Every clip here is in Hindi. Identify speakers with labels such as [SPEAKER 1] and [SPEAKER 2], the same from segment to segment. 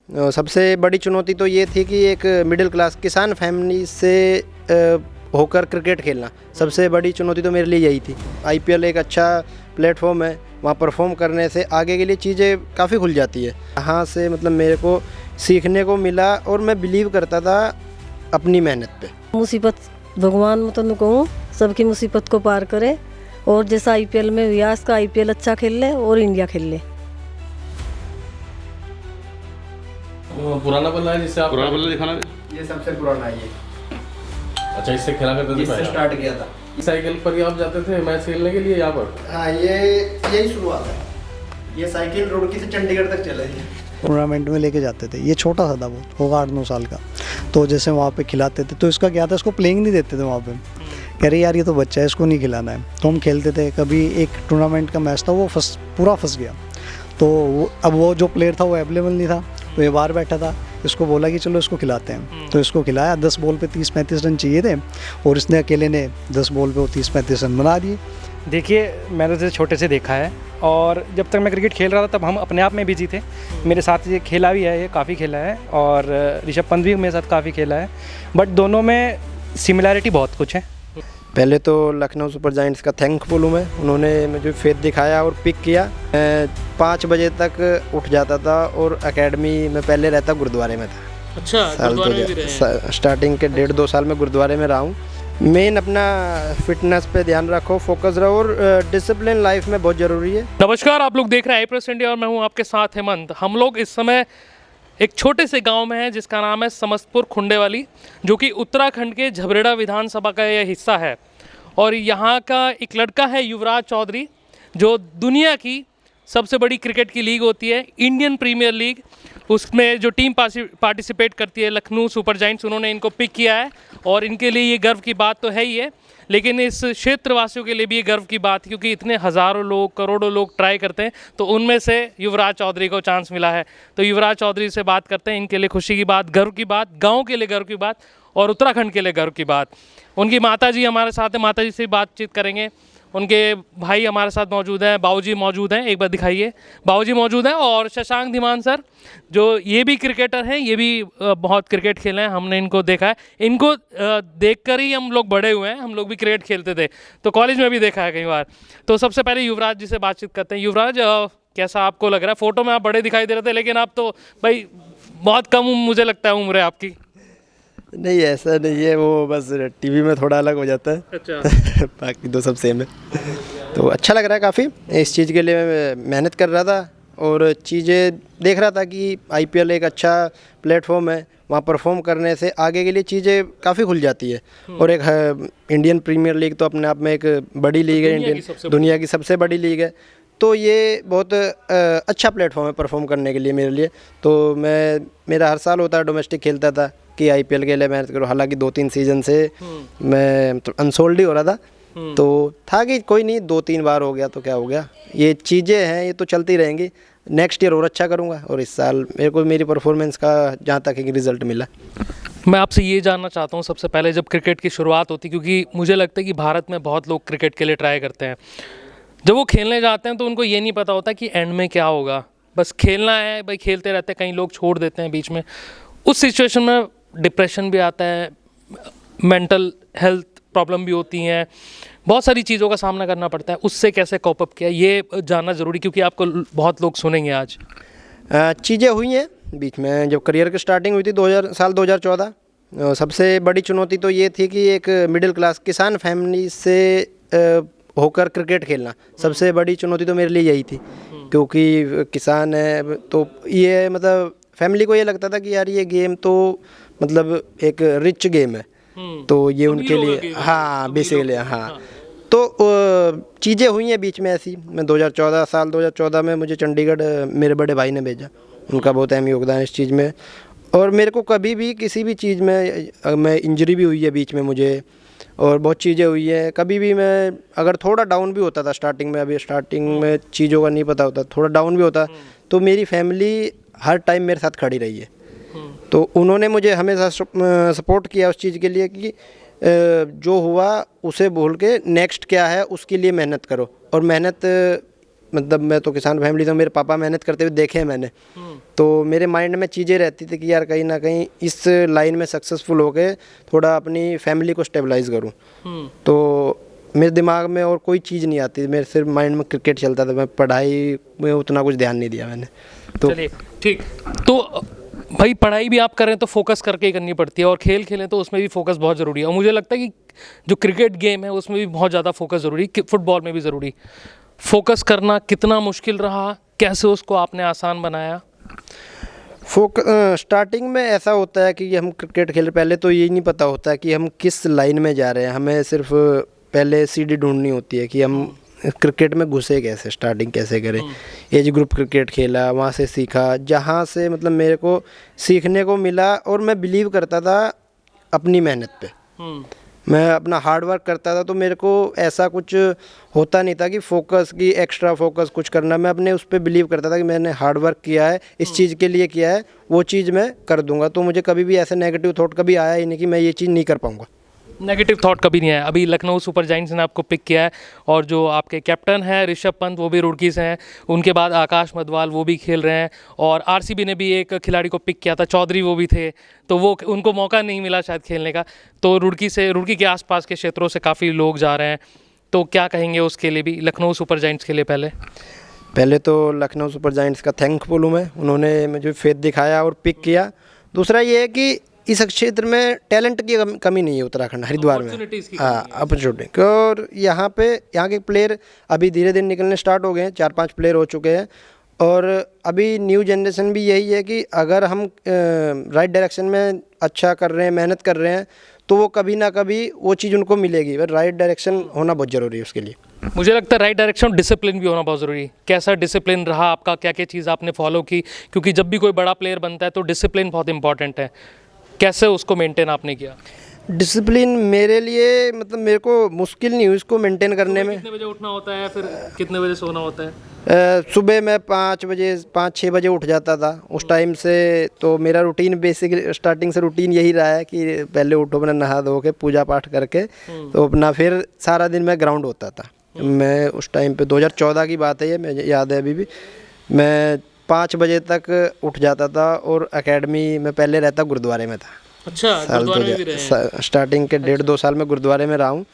[SPEAKER 1] सबसे बड़ी चुनौती तो ये थी कि एक मिडिल क्लास किसान फैमिली से होकर क्रिकेट खेलना, सबसे बड़ी चुनौती तो मेरे लिए यही थी। आईपीएल एक अच्छा प्लेटफॉर्म है, वहाँ परफॉर्म करने से आगे के लिए चीज़ें काफ़ी खुल जाती है। यहाँ से मतलब मेरे को सीखने को मिला और मैं बिलीव करता था अपनी मेहनत पे।
[SPEAKER 2] मुसीबत भगवान मतलब कहूँ सबकी मुसीबत को पार करे और जैसा आईपीएल में हुआ इसका आईपीएल अच्छा खेल ले और इंडिया खेल ले।
[SPEAKER 3] पुराना बल्ला है जिससे आप
[SPEAKER 4] पुराना बल्ला दिखाना।
[SPEAKER 1] ये सबसे पुराना है ये।
[SPEAKER 3] अच्छा, इससे खेला करते थे
[SPEAKER 1] इससे
[SPEAKER 3] पहले?
[SPEAKER 1] स्टार्ट किया था।
[SPEAKER 3] साइकिल पर ही आप जाते थे मैच खेलने के लिए यहाँ पर?
[SPEAKER 1] हाँ, यही शुरुआत है। ये साइकिल रुड़की से चंडीगढ़ तक चला है।
[SPEAKER 5] टूर्नामेंट में लेके जाते थे। ये छोटा सा था, बहुत होगा 8-9 साल का। तो जैसे वहाँ पे खिलाते थे तो इसका क्या था, इसको प्लेइंग नहीं देते थे वहाँ पे। कह रहे यार ये तो बच्चा है, इसको नहीं खिलाना है। तो हम खेलते थे। कभी एक टूर्नामेंट का मैच था, वो पूरा फंस गया। तो अब वो जो प्लेयर था वो अवेलेबल नहीं था, तो ये बाहर बैठा था। इसको बोला कि चलो इसको खिलाते हैं। तो इसको खिलाया। 10 बॉल पे 30-35 रन चाहिए थे और इसने अकेले ने 10 बॉल पे वो 30-35 रन बना दिए।
[SPEAKER 6] देखिए, मैंने तो छोटे से देखा है और जब तक मैं क्रिकेट खेल रहा था तब हम अपने आप में बिजी थे। मेरे साथ ये खेला भी है, ये काफ़ी खेला है और ऋषभ पंत भी मेरे साथ काफ़ी खेला है, बट दोनों में सिमिलैरिटी बहुत कुछ है।
[SPEAKER 1] पहले तो लखनऊ सुपर जायंट्स का थैंकफुल हूँ मैं, उन्होंने मुझे फेथ दिखाया और पिक किया। 5 बजे तक उठ जाता था और एकेडमी में पहले रहता गुरुद्वारे में था।
[SPEAKER 3] अच्छा, गुरुद्वारे में भी रहे?
[SPEAKER 1] स्टार्टिंग के 1.5-2 साल में गुरुद्वारे में रहा हूँ। मेन अपना फिटनेस पे ध्यान रखो, फोकस रहो और डिसिप्लिन लाइफ में बहुत ज़रूरी है।
[SPEAKER 3] नमस्कार, आप लोग देख रहे हैं iPress इंडिया और मैं हूं आपके साथ हेमंत। हम लोग इस समय एक छोटे से गांव में हैं जिसका नाम है समस्तपुर खुंडेवाली, जो कि उत्तराखंड के झबरेड़ा विधानसभा का यह हिस्सा है। और यहाँ का एक लड़का है युवराज चौधरी, जो दुनिया की सबसे बड़ी क्रिकेट की लीग होती है इंडियन प्रीमियर लीग, उसमें जो टीम पार्टिसिपेट करती है लखनऊ सुपर जायंट्स, उन्होंने इनको पिक किया है। और इनके लिए ये गर्व की बात तो है ही है, लेकिन इस क्षेत्रवासियों के लिए भी ये गर्व की बात, क्योंकि इतने हज़ारों लोग, करोड़ों लोग ट्राई करते हैं, तो उनमें से युवराज चौधरी को चांस मिला है। तो युवराज चौधरी से बात करते हैं, इनके लिए खुशी की बात, गर्व की बात, गाँव के लिए गर्व की बात और उत्तराखंड के लिए गर्व की बात। उनकी माता जी हमारे साथ हैं, माता जी से बातचीत करेंगे। उनके भाई हमारे साथ मौजूद हैं, बाबूजी मौजूद हैं, एक बार दिखाइए, बाबूजी मौजूद हैं। और शशांक धीमान सर, जो ये भी क्रिकेटर हैं, ये भी बहुत क्रिकेट खेले हैं, हमने इनको देखा है। इनको देखकर ही हम लोग बड़े हुए हैं, हम लोग भी क्रिकेट खेलते थे, तो कॉलेज में भी देखा है कई बार। तो सबसे पहले युवराज जी से बातचीत करते हैं। युवराज, कैसा आपको लग रहा है? फ़ोटो में आप बड़े दिखाई दे रहे थे, लेकिन आप तो भाई बहुत कम मुझे लगता है उम्र है आपकी।
[SPEAKER 1] नहीं, ऐसा नहीं है, वो बस टीवी में थोड़ा अलग हो जाता है।
[SPEAKER 3] अच्छा।
[SPEAKER 1] बाकी तो सब सेम है। तो अच्छा लग रहा है काफ़ी। इस चीज़ के लिए मैं मेहनत कर रहा था और चीज़ें देख रहा था कि आईपीएल एक अच्छा प्लेटफॉर्म है, वहाँ परफॉर्म करने से आगे के लिए चीज़ें काफ़ी खुल जाती है। और एक इंडियन प्रीमियर लीग तो अपने आप में एक बड़ी लीग है, दुनिया की सबसे बड़ी लीग है। तो ये बहुत अच्छा प्लेटफॉर्म है परफॉर्म करने के लिए मेरे लिए। तो मेरा हर साल होता है, डोमेस्टिक खेलता था कि आईपीएल के लिए मेहनत करो। हालांकि 2-3 सीज़न से मैं तो अनसोल्ड ही हो रहा था, तो था कि कोई नहीं, 2-3 बार हो गया तो क्या हो गया, ये चीज़ें हैं, ये तो चलती रहेंगी। नेक्स्ट ईयर और अच्छा करूँगा और इस साल मेरे को मेरी परफॉर्मेंस का जहाँ तक एक रिज़ल्ट मिला।
[SPEAKER 3] मैं आपसे ये जानना चाहता हूँ सबसे पहले, जब क्रिकेट की शुरुआत होती, क्योंकि मुझे लगता है कि भारत में बहुत लोग क्रिकेट के लिए ट्राई करते हैं, जब वो खेलने जाते हैं तो उनको ये नहीं पता होता कि एंड में क्या होगा, बस खेलना है भाई, खेलते रहते हैं, कई लोग छोड़ देते हैं बीच में। उस सिचुएशन में डिप्रेशन भी आता है, मेंटल हेल्थ प्रॉब्लम भी होती हैं, बहुत सारी चीज़ों का सामना करना पड़ता है। उससे कैसे कॉप अप किया, ये जानना ज़रूरी, क्योंकि आपको बहुत लोग सुनेंगे आज।
[SPEAKER 1] चीज़ें हुई हैं बीच में, जब करियर की स्टार्टिंग हुई थी 2014, सबसे बड़ी चुनौती तो ये थी कि एक मिडिल क्लास किसान फैमिली से होकर क्रिकेट खेलना, सबसे बड़ी चुनौती तो मेरे लिए यही थी। क्योंकि किसान है तो ये मतलब फैमिली को ये लगता था कि यार ये गेम तो मतलब एक रिच गेम है, तो ये उनके लिए, हाँ बेसिकली, हाँ। तो चीज़ें हुई हैं बीच में ऐसी। मैं 2014 में मुझे चंडीगढ़ मेरे बड़े भाई ने भेजा, उनका बहुत अहम योगदान इस चीज़ में। और मेरे को कभी भी किसी भी चीज़ में, मैं इंजरी भी हुई है बीच में मुझे, और बहुत चीज़ें हुई है। कभी भी मैं अगर थोड़ा डाउन भी होता था स्टार्टिंग में, अभी स्टार्टिंग में चीज़ों का नहीं पता होता, थोड़ा डाउन भी होता, तो मेरी फैमिली हर टाइम मेरे साथ खड़ी रही है। तो उन्होंने मुझे हमेशा सपोर्ट किया उस चीज़ के लिए कि जो हुआ उसे भूल के नेक्स्ट क्या है उसके लिए मेहनत करो। और मेहनत मतलब मैं तो किसान फैमिली से हूँ, मेरे पापा मेहनत करते हुए देखे हैं मैंने, तो मेरे माइंड में चीज़ें रहती थी कि यार कहीं ना कहीं इस लाइन में सक्सेसफुल होके थोड़ा अपनी फैमिली को स्टेबलाइज करूँ। तो मेरे दिमाग में और कोई चीज़ नहीं आती, मेरे सिर्फ माइंड में क्रिकेट चलता था, मैं पढ़ाई में उतना कुछ ध्यान नहीं दिया मैंने। तो
[SPEAKER 3] चलिए ठीक, तो भाई पढ़ाई भी आप करें तो फोकस करके ही करनी पड़ती है, और खेल खेलें तो उसमें भी फोकस बहुत ज़रूरी है। और मुझे लगता है कि जो क्रिकेट गेम है उसमें भी बहुत ज़्यादा फोकस ज़रूरी है, फुटबॉल में भी ज़रूरी। फोकस करना कितना मुश्किल रहा, कैसे उसको आपने आसान बनाया?
[SPEAKER 1] स्टार्टिंग में ऐसा होता है कि हम क्रिकेट खेल, पहले तो ये नहीं पता होता है कि हम किस लाइन में जा रहे हैं, हमें सिर्फ पहले सीढ़ी ढूंढनी होती है कि हम क्रिकेट में घुसे कैसे, स्टार्टिंग कैसे करें। एज ग्रुप क्रिकेट खेला, वहाँ से सीखा, जहाँ से मतलब मेरे को सीखने को मिला, और मैं बिलीव करता था अपनी मेहनत पे, मैं अपना हार्ड वर्क करता था, तो मेरे को ऐसा कुछ होता नहीं था कि फोकस की एक्स्ट्रा फोकस कुछ करना। मैं अपने उस पर बिलीव करता था कि मैंने हार्ड वर्क किया है, इस चीज़ के लिए किया है, वो चीज़ मैं कर दूंगा। तो मुझे कभी भी ऐसे नेगेटिव थॉट कभी आया ही नहीं कि मैं ये चीज़ नहीं कर पाऊंगा।
[SPEAKER 3] नेगेटिव थॉट कभी नहीं आया? अभी लखनऊ सुपर जायंट्स ने आपको पिक किया है, और जो आपके कैप्टन हैं ऋषभ पंत वो भी रुड़की से हैं, उनके बाद आकाश मधवाल वो भी खेल रहे हैं, और आरसीबी ने भी एक खिलाड़ी को पिक किया था, चौधरी वो भी थे, तो वो उनको मौका नहीं मिला शायद खेलने का। तो रुड़की के आसपास के क्षेत्रों से काफ़ी लोग जा रहे हैं, तो क्या कहेंगे उसके लिए भी, लखनऊ सुपर जायंट्स के लिए?
[SPEAKER 1] पहले तो लखनऊ सुपर जायंट्स का थैंकफुल हूँ मैं, उन्होंने मुझे फेथ दिखाया और पिक किया। दूसरा ये है कि इस क्षेत्र में टैलेंट की कमी नहीं है उत्तराखंड हरिद्वार में, हाँ अपॉर्चुनिटी। और यहाँ के प्लेयर अभी धीरे धीरे निकलने स्टार्ट हो गए हैं, 4-5 प्लेयर हो चुके हैं, और अभी न्यू जनरेशन भी यही है कि अगर हम राइट डायरेक्शन में अच्छा कर रहे हैं, मेहनत कर रहे हैं, तो वो कभी ना कभी वो चीज़ उनको मिलेगी। बट राइट डायरेक्शन होना बहुत ज़रूरी है उसके लिए।
[SPEAKER 3] मुझे लगता है राइट डायरेक्शन, डिसिप्लिन भी होना बहुत ज़रूरी है। कैसा डिसिप्लिन रहा आपका, क्या क्या चीज़ आपने फॉलो की? क्योंकि जब भी कोई बड़ा प्लेयर बनता है तो डिसिप्लिन बहुत इंपॉर्टेंट है, कैसे उसको मेंटेन आपने किया?
[SPEAKER 1] डिसिप्लिन मेरे लिए मतलब मेरे को मुश्किल नहीं हुई इसको मेंटेन करने में।
[SPEAKER 3] कितने बजे उठना होता है, फिर कितने बजे सोना होता है?
[SPEAKER 1] सुबह मैं 5-6 बजे उठ जाता था उस टाइम से। तो मेरा रूटीन बेसिक स्टार्टिंग से रूटीन यही रहा है कि पहले उठो, अपना नहा धो के पूजा पाठ करके, तो अपना फिर सारा दिन मैं ग्राउंड होता था। मैं उस टाइम पे 2014 की बात है ये, मुझे याद है अभी भी। मैं 5 बजे तक उठ जाता था, और एकेडमी में पहले रहता गुरुद्वारे में था।
[SPEAKER 3] अच्छा, गुरुद्वारे में भी रहे हैं?
[SPEAKER 1] स्टार्टिंग के 1.5-2 साल में गुरुद्वारे में रहा हूँ।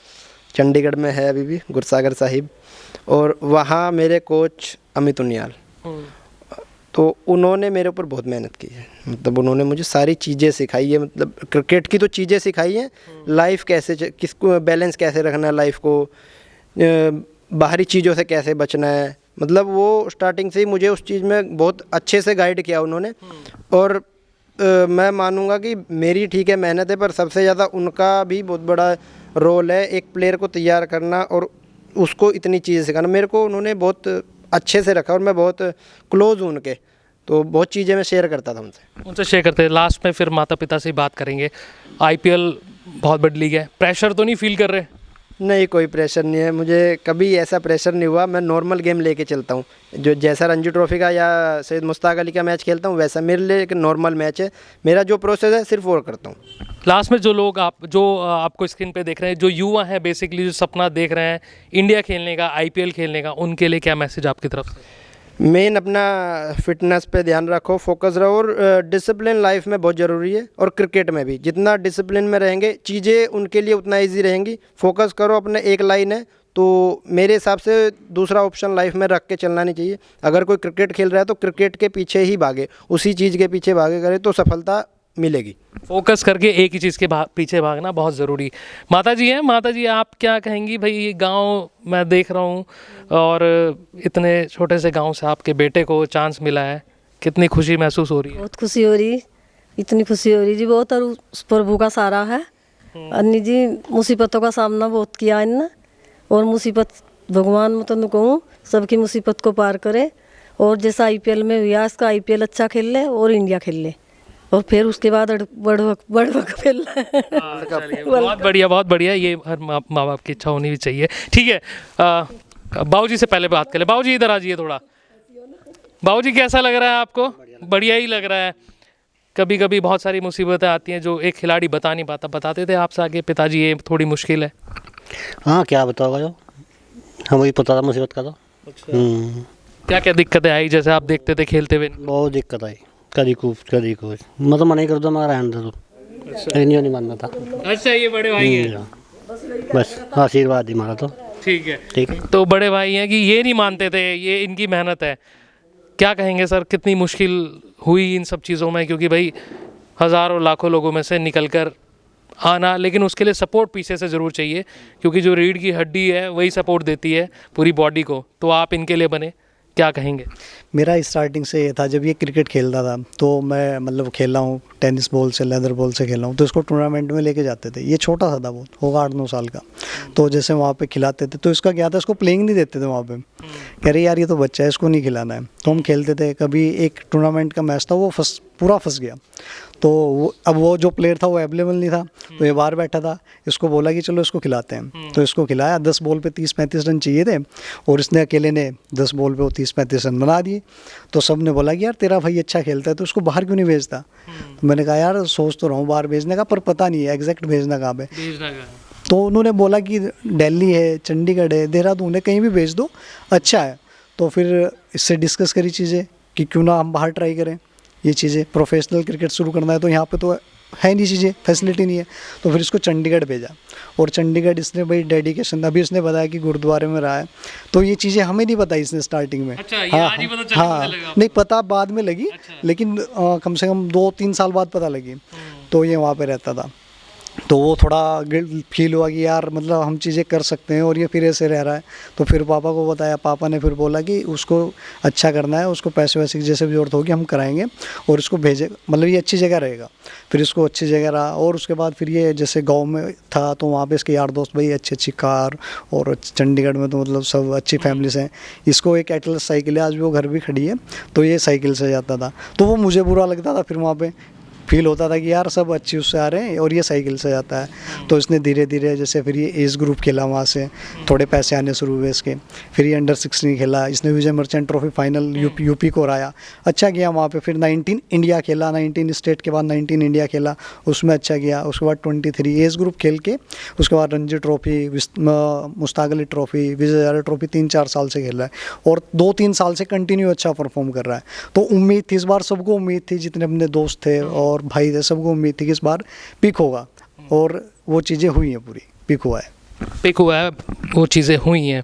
[SPEAKER 1] चंडीगढ़ में है अभी भी गुरसागर साहिब, और वहाँ मेरे कोच अमित उनियाल, तो उन्होंने मेरे ऊपर बहुत मेहनत की है। मतलब उन्होंने मुझे सारी चीज़ें सिखाई है, मतलब क्रिकेट की तो चीज़ें सिखाई हैं, लाइफ कैसे किसको बैलेंस कैसे रखना है, लाइफ को बाहरी चीज़ों से कैसे बचना है। मतलब वो स्टार्टिंग से ही मुझे उस चीज़ में बहुत अच्छे से गाइड किया उन्होंने। और मैं मानूंगा कि मेरी ठीक है मेहनत है, पर सबसे ज़्यादा उनका भी बहुत बड़ा रोल है एक प्लेयर को तैयार करना और उसको इतनी चीज़ें सिखाना। मेरे को उन्होंने बहुत अच्छे से रखा, और मैं बहुत क्लोज हूँ उनके, तो बहुत चीज़ें मैं शेयर करता था उनसे
[SPEAKER 3] शेयर करते हैं। लास्ट में फिर माता पिता से बात करेंगे। IPL बहुत बड़ी लीग है, प्रेशर तो नहीं फील कर रहे?
[SPEAKER 1] नहीं, कोई प्रेशर नहीं है, मुझे कभी ऐसा प्रेशर नहीं हुआ। मैं नॉर्मल गेम लेके चलता हूँ, जो जैसा रणजी ट्रॉफी का या सैयद मुश्ताक अली का मैच खेलता हूँ वैसा मेरे लिए एक नॉर्मल मैच है। मेरा जो प्रोसेस है सिर्फ वो करता हूँ।
[SPEAKER 3] लास्ट में जो आपको स्क्रीन पे देख रहे हैं, जो युवा हैं बेसिकली, जो सपना देख रहे हैं इंडिया खेलने का, IPL खेलने का, उनके लिए क्या मैसेज आपकी तरफ से?
[SPEAKER 1] मेन अपना फिटनेस पे ध्यान रखो, फोकस रहो, और डिसिप्लिन लाइफ में बहुत ज़रूरी है। और क्रिकेट में भी जितना डिसिप्लिन में रहेंगे चीज़ें उनके लिए उतना इजी रहेंगी। फोकस करो, अपने एक लाइन है, तो मेरे हिसाब से दूसरा ऑप्शन लाइफ में रख के चलना नहीं चाहिए। अगर कोई क्रिकेट खेल रहा है तो क्रिकेट के पीछे ही भागे, उसी चीज़ के पीछे भागे करे तो सफलता मिलेगी।
[SPEAKER 3] फोकस करके एक ही चीज़ के पीछे भागना बहुत ज़रूरी। माता जी हैं, माता जी आप क्या कहेंगी? भाई ये गांव मैं देख रहा हूँ, और इतने छोटे से गांव से आपके बेटे को चांस मिला है, कितनी खुशी महसूस हो रही है?
[SPEAKER 2] बहुत खुशी हो रही, इतनी खुशी हो रही जी बहुत। और उस प्रभु का सारा है। अन्नी जी मुसीबतों का सामना बहुत किया इनने, और मुसीबत भगवान मैं तो कहूँ सबकी मुसीबत को पार करे, और जैसा IPL में हुआ इसका IPL अच्छा खेल ले और इंडिया खेल ले, और फिर उसके बाद वर्ल्ड कप खेल ले।
[SPEAKER 3] बहुत बढ़िया। ये हर माँ बाप की इच्छा होनी भी चाहिए। ठीक है, बाबू जी से पहले बात करें। बाबू जी इधर आ जाइए थोड़ा। बाबू जी कैसा लग रहा है आपको? बढ़िया ही लग रहा है। कभी कभी बहुत सारी मुसीबतें आती हैं जो एक खिलाड़ी बता नहीं पाता, बताते थे आपसे आगे पिताजी ये थोड़ी मुश्किल है?
[SPEAKER 4] हाँ क्या बताओगे, जो हमें पता था मुसीबत का तो।
[SPEAKER 3] क्या क्या दिक्कतें आई जैसे आप देखते थे खेलते हुए?
[SPEAKER 4] बहुत दिक्कत आई, कभी कुछ मैं तो मना ही कर दो, मैं रहने दो, नहीं मानना था।
[SPEAKER 3] अच्छा, ये बड़े भाई हैं।
[SPEAKER 4] बस आशीर्वाद ही मारा तो
[SPEAKER 3] ठीक है।
[SPEAKER 4] ठीक है।
[SPEAKER 3] तो बड़े भाई हैं कि ये नहीं मानते थे, ये इनकी मेहनत है। क्या कहेंगे सर, कितनी मुश्किल हुई इन सब चीज़ों में, क्योंकि भाई हज़ारों लाखों लोगों में से निकल कर आना, लेकिन उसके लिए सपोर्ट पीछे से ज़रूर चाहिए, क्योंकि जो रीढ़ की हड्डी है वही सपोर्ट देती है पूरी बॉडी को। तो आप इनके लिए बने, क्या कहेंगे?
[SPEAKER 5] मेरा स्टार्टिंग से ये था, जब ये क्रिकेट खेलता था तो मैं मतलब खेल रहा हूँ टेनिस बॉल से, लेदर बॉल से खेल रहा हूँ, तो इसको टूर्नामेंट में लेके जाते थे। ये छोटा सा था, बहुत होगा 8-9 साल का। तो जैसे वहाँ पे खिलाते थे तो इसका क्या था, इसको प्लेइंग नहीं देते थे वहाँ पे। कह रहे यार ये तो बच्चा है, इसको नहीं खिलाना है। तो हम खेलते थे। कभी एक टूर्नामेंट का मैच था, वो पूरा फंस गया। तो अब वो जो प्लेयर था वो अवेलेबल नहीं था, तो ये बाहर बैठा था। इसको बोला कि चलो इसको खिलाते हैं, तो इसको खिलाया। 10 बॉल पे 30-35 रन चाहिए थे और इसने अकेले ने 10 बॉल पे वो 30-35 रन बना दिए। तो सब ने बोला कि यार तेरा भाई अच्छा खेलता है तो उसको बाहर क्यों नहीं भेजता। तो मैंने कहा यार सोच तो रहा हूँ बाहर भेजने का, पर पता नहीं है एग्जैक्ट भेजना कहाँ पे। तो उन्होंने बोला कि दिल्ली है, चंडीगढ़ है, देहरादून है, कहीं भी भेज दो, अच्छा है। तो फिर इससे डिस्कस करी चीज़ें कि क्यों ना हम बाहर ट्राई करें ये चीज़ें। प्रोफेशनल क्रिकेट शुरू करना है तो यहाँ पे तो है नहीं चीज़ें, फैसिलिटी नहीं है। तो फिर इसको चंडीगढ़ भेजा और चंडीगढ़ इसने भाई डेडिकेशन, अभी इसने बताया कि गुरुद्वारे में रहा है। तो ये चीज़ें हमें नहीं बताई इसने स्टार्टिंग में।
[SPEAKER 3] अच्छा, ये आज ही पता चला?
[SPEAKER 5] हाँ, नहीं पता बाद में लगी।
[SPEAKER 3] अच्छा।
[SPEAKER 5] लेकिन कम से कम 2-3 साल बाद पता लगी। तो ये वहाँ पे रहता था, तो वो थोड़ा गिल्ट फील हुआ कि यार मतलब हम चीज़ें कर सकते हैं और ये फिर ऐसे रह रहा है। तो फिर पापा को बताया, पापा ने फिर बोला कि उसको अच्छा करना है, उसको पैसे वैसे की जैसे भी ज़रूरत होगी हम कराएंगे और इसको भेजे, मतलब ये अच्छी जगह रहेगा। फिर इसको अच्छी जगह रहा और उसके बाद फिर ये जैसे गांव में था तो वहाँ पे इसके यार दोस्त भाई अच्छी अच्छी कार, और चंडीगढ़ में तो मतलब सब अच्छी फैमिलीज हैं। इसको एक एटलस साइकिल है, आज भी वो घर भी खड़ी है, तो ये साइकिल से जाता था। तो वो मुझे बुरा लगता था, फिर वहाँ पे फील होता था कि यार सब अच्छी उससे आ रहे हैं और ये साइकिल से जाता है। तो इसने धीरे धीरे जैसे फिर ये एज ग्रुप खेला, वहाँ से थोड़े पैसे आने शुरू हुए इसके। फिर ये अंडर 16 खेला, इसने Vijay Merchant trophy final UP को हराया, अच्छा किया वहाँ पे। फिर 19 इंडिया खेला, 19 स्टेट के बाद 19 इंडिया खेला, उसमें अच्छा किया। उसके बाद 23 एज ग्रुप खेल के उसके बाद Ranji trophy, Mushtaq Ali trophy, Vijay Hazare trophy 3-4 साल से खेल रहा है और 2-3 साल से कंटिन्यू अच्छा परफॉर्म कर रहा है। तो उम्मीद थी इस बार, सबको उम्मीद थी, जितने अपने दोस्त थे और भाई थे, सबको उम्मीद थी कि इस बार पिक होगा और वो चीज़ें हुई हैं, पूरी पिक हुआ है,
[SPEAKER 3] वो चीज़ें हुई हैं।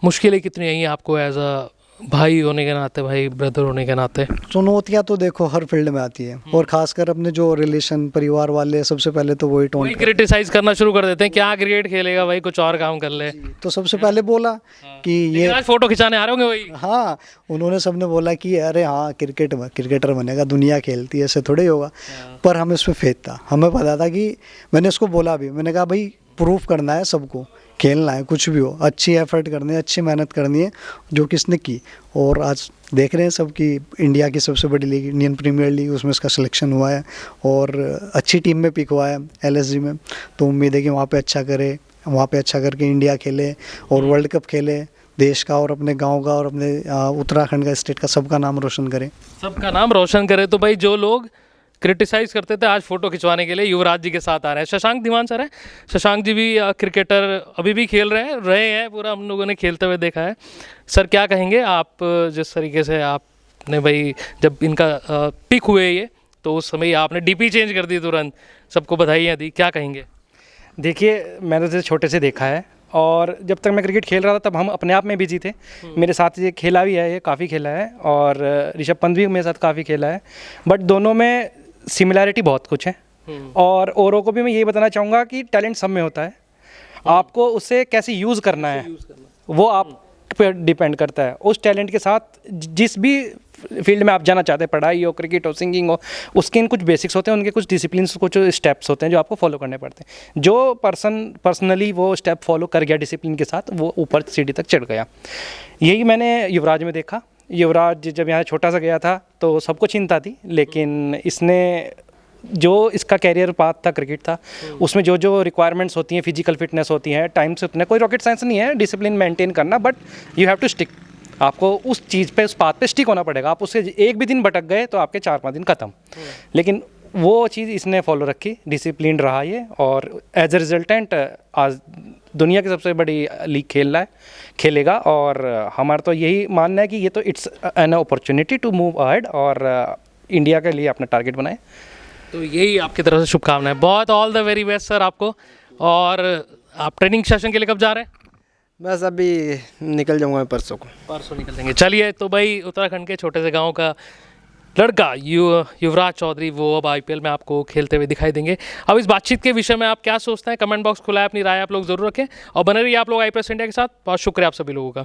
[SPEAKER 3] मुश्किलें कितनी आई आपको एज अ भाई होने के नाते, भाई ब्रदर होने के नाते?
[SPEAKER 5] चुनौतियाँ तो देखो हर फील्ड में आती है और खासकर अपने जो रिलेशन परिवार वाले, सबसे पहले तो वही टोन
[SPEAKER 3] क्रिटिसाइज करना शुरू कर देते हैं, क्या क्रिकेट खेलेगा भाई, कुछ और काम कर ले।
[SPEAKER 5] तो सबसे पहले बोला कि ये
[SPEAKER 3] आज फोटो खिंचाने आ रहे होंगे वही।
[SPEAKER 5] हाँ, उन्होंने सबने बोला कि अरे हाँ क्रिकेटर बनेगा, दुनिया खेलती है, ऐसे थोड़े ही होगा। पर हमें उस पर फेथ था, हमें पता था कि, मैंने उसको बोला भी, मैंने कहा भाई प्रूफ करना है सबको, खेलना है, कुछ भी हो, अच्छी एफर्ट करनी है, अच्छी मेहनत करनी है, जो किसने की। और आज देख रहे हैं सब कि इंडिया की सबसे बड़ी लीग इंडियन प्रीमियर लीग, उसमें इसका सिलेक्शन हुआ है और अच्छी टीम में पिक हुआ है LSG में। तो उम्मीद है कि वहाँ पे अच्छा करे, वहाँ पे अच्छा करके इंडिया खेले और वर्ल्ड कप खेले, देश का और अपने गांव का और अपने उत्तराखंड का, स्टेट का, सबका नाम रोशन करे,
[SPEAKER 3] सबका नाम रोशन करे। तो भाई जो लोग क्रिटिसाइज करते थे, आज फोटो खिंचवाने के लिए युवराज जी के साथ आ रहे हैं। शशांक धीमान सर है, शशांक जी भी क्रिकेटर अभी भी खेल रहे हैं, पूरा हम लोगों ने खेलते हुए देखा है। सर क्या कहेंगे आप, जिस तरीके से आपने भाई जब इनका पिक हुए ये, तो उस समय आपने DP चेंज कर दी तुरंत, सबको बधाइयाँ दी, क्या कहेंगे?
[SPEAKER 6] देखिए, मैंने तो छोटे से देखा है और जब तक मैं क्रिकेट खेल रहा था तब हम अपने आप में बिजी थे। मेरे साथ ये खेला भी है, ये काफ़ी खेला है, और ऋषभ पंत भी मेरे साथ काफ़ी खेला है। बट दोनों में सिमिलैरिटी बहुत कुछ है और औरों को भी मैं यही बताना चाहूँगा कि टैलेंट सब में होता है, आपको उसे कैसे यूज़ करना है वो आप पे डिपेंड करता है। उस टैलेंट के साथ जिस भी फील्ड में आप जाना चाहते हैं, पढ़ाई हो, क्रिकेट हो, सिंगिंग हो, उसके कुछ बेसिक्स होते हैं, उनके कुछ डिसिप्लिन, कुछ स्टेप्स होते हैं जो आपको फॉलो करने पड़ते हैं। जो पर्सनली वो स्टेप फॉलो कर गया डिसिप्लिन के साथ, वो ऊपर सीढ़ी तक चढ़ गया। यही मैंने युवराज में देखा। युवराज जब यहाँ छोटा सा गया था तो सबको चिंता थी, लेकिन इसने जो इसका कैरियर पाथ था, क्रिकेट था, उसमें जो जो रिक्वायरमेंट्स होती हैं, फिजिकल फिटनेस होती है, टाइम से उतने, कोई रॉकेट साइंस नहीं है, डिसिप्लिन मेंटेन करना, but you have to stick. आपको उस चीज़ पे, उस पाथ पे स्टिक होना पड़ेगा। आप उससे एक भी दिन भटक गए तो आपके 4-5 दिन खत्म। लेकिन वो चीज़ इसने फॉलो रखी, डिसिप्लिन रहा ये, और एज ए रिजल्टेंट आज दुनिया की सबसे बड़ी लीग खेलेगा। और हमारा तो यही मानना है कि ये तो it's an opportunity to move ahead, और इंडिया के लिए अपना टारगेट बनाए।
[SPEAKER 3] तो यही आपकी तरफ से शुभकामनाएं। बहुत all the very best sir आपको। और आप ट्रेनिंग सेशन के लिए कब जा रहे हैं?
[SPEAKER 1] बस अभी निकल जाऊंगा मैं परसों को।
[SPEAKER 3] परसों निकल देंगे। चलिए, तो भाई उत्तराखंड के छोटे से गांव का लड़का युवराज चौधरी, वो अब आईपीएल में आपको खेलते हुए दिखाई देंगे। अब इस बातचीत के विषय में आप क्या सोचते हैं? कमेंट बॉक्स खुला है, अपनी राय आप लोग जरूर रखें और बने रहिए आप लोग आई प्रेस इंडिया के साथ। बहुत शुक्रिया आप सभी लोगों का।